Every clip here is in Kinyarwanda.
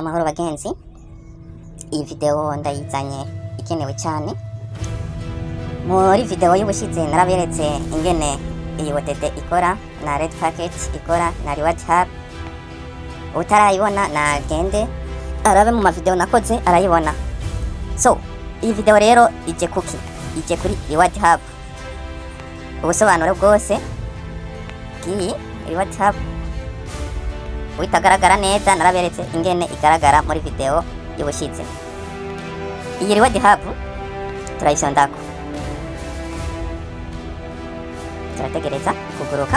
Amahoro bagenzi, iyi video ndayizanye ikenewe cyane. Muri video y'ubushize naraberetse ingene iyi OTT ikora na red packet ikora na Rewards Hub. Utarayibona na gende arabe mu mavideo nakoze arayibona. So iyi video rero ije kuri Rewards Hub. Ubusobanuro bwose bw'iyi Rewards Hub witagaragara neza naraberetse ingene igaragara muri video y'ubushize. Iyi Rewards Hub turayisondako, turategereza kuguruka.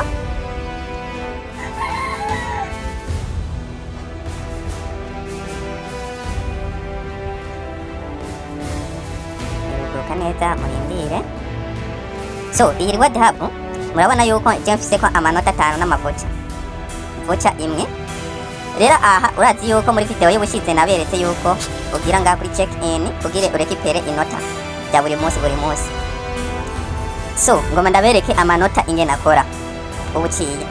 Kuguruka neza murindire. So iyi Rewards Hub murabona yuko je mfise ko amanota 5 n'amavocha vocha imwe. Rero aha urazi yuko muri video y'ubushize naberetse yuko ugira nga kuri check in kugire urekipere inota ya buri munsi. So ngoma ndabereke amanota ingene akora ubuciye.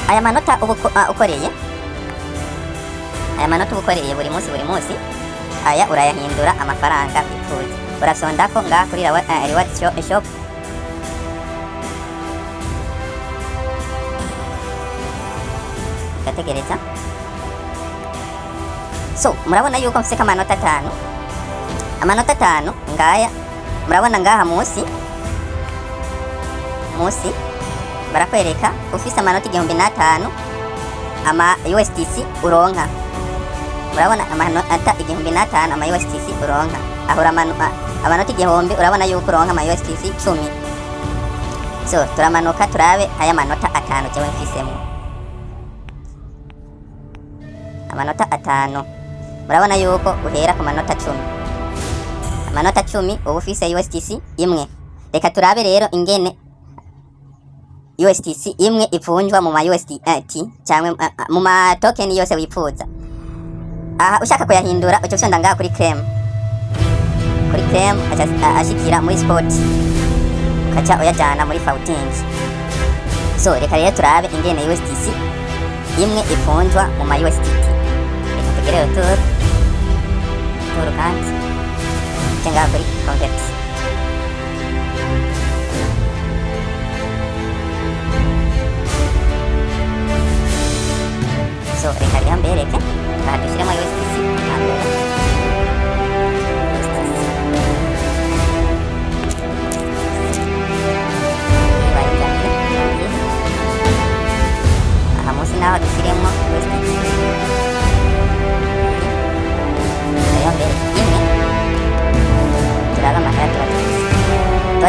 Aya manota ukoreye buri munsi aya urayahindura amafaranga bifuza. Urasonda ko nga kuri Rewards Shop gategereza. So murabona yuko mfise amanota 5. Amanota 5 ngaya murabona ngaha musi barakwereka ufise amanota 1500 ama USDT uronka. Murabona amanota 1500 ama USDT uronka. Ahura amanota 1000 urabona yuko uronka ama USDT 10. So turamanuka turabe aya manota 5 jewe mfisemo. Amanota 5 murabona yuko uhera ku manota 10. Amanota 10 ubu ufise USDT imwe. Reka turabe rero ingene USDT imwe ivunjwa mu ma USDT cyangwa mu ma token yose wifuza. Aha ushaka kuyahindura ucyo cyonda ngaha kuri claim. Kuri claim ashikira muri spot. Kacha uyajana muri fountain. So reka rero turabe ingene USDT imwe ivunjwa mu ma USDT. Reka tugere tur kanti cenga kuri convert. So reka rero mbereke dushyiremo USDT aha munsi naho dushyiremo USDT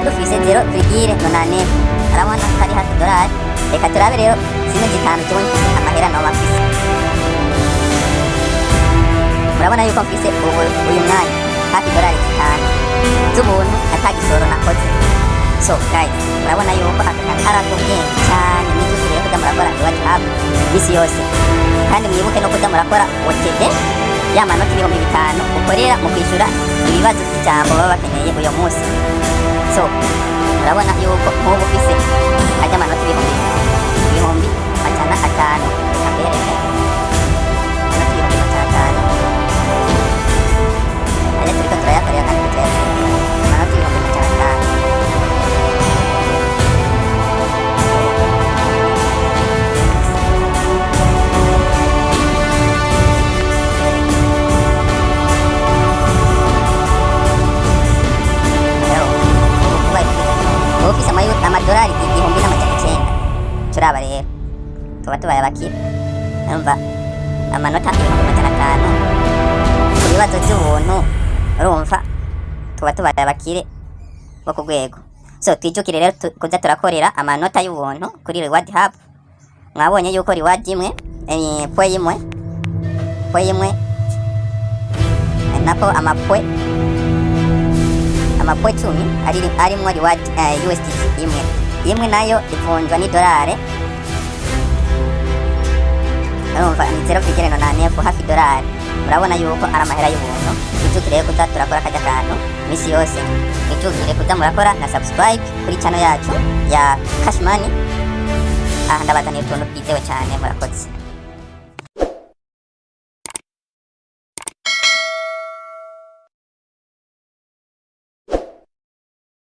dufise 0,9 arabona kari hasi $. Reka turabe rero zino zitanu cyo mfise amahera no bafise. Murabona yuko mfise uyu mwanya hafi $5 z'ubuntu atagisoro nakoze. So guys murabona yuko akarakubwiye cyane n'ibyo rero kuza murakora Rewards Hub bisi yose. Kandi mwibuke no kuza murakora OTT ya manota 5,000 ukorera mu kwishura ibibazo by'ijambo baba bakeneye uyo munsi. So murabona yuko nk'ubu ufise ajya amanota 5,000 ajana 5 abereke ajya turiko turayakorera kandi turayakorera amanota 5,000. Ofisi amadolari 1,900 turaba rero tuba tubaye abakire. Numva amanota 5,000 ibibazo by'ubuntu urumva tuba tubaye abakire bo ku rwego. So twijukire rero kuza turakorera amanota y'ubuntu kuri Rewards Hub. Mwabonye yuko reward imwe pwe imwe nako amapwe 10 arimwo reward USDT imwe nayo ivunjwa ni $. Urumva ni 0,9 hafi $. Murabona yuko ari amahera y'ubuntu. Twijukire kuza turakora kajya kantu misi yose. Twijukire kuza murakora na subscribe kuri channel yacu ya Cash Money. Ndabazaniye utuntu twizewe cyane murakoze.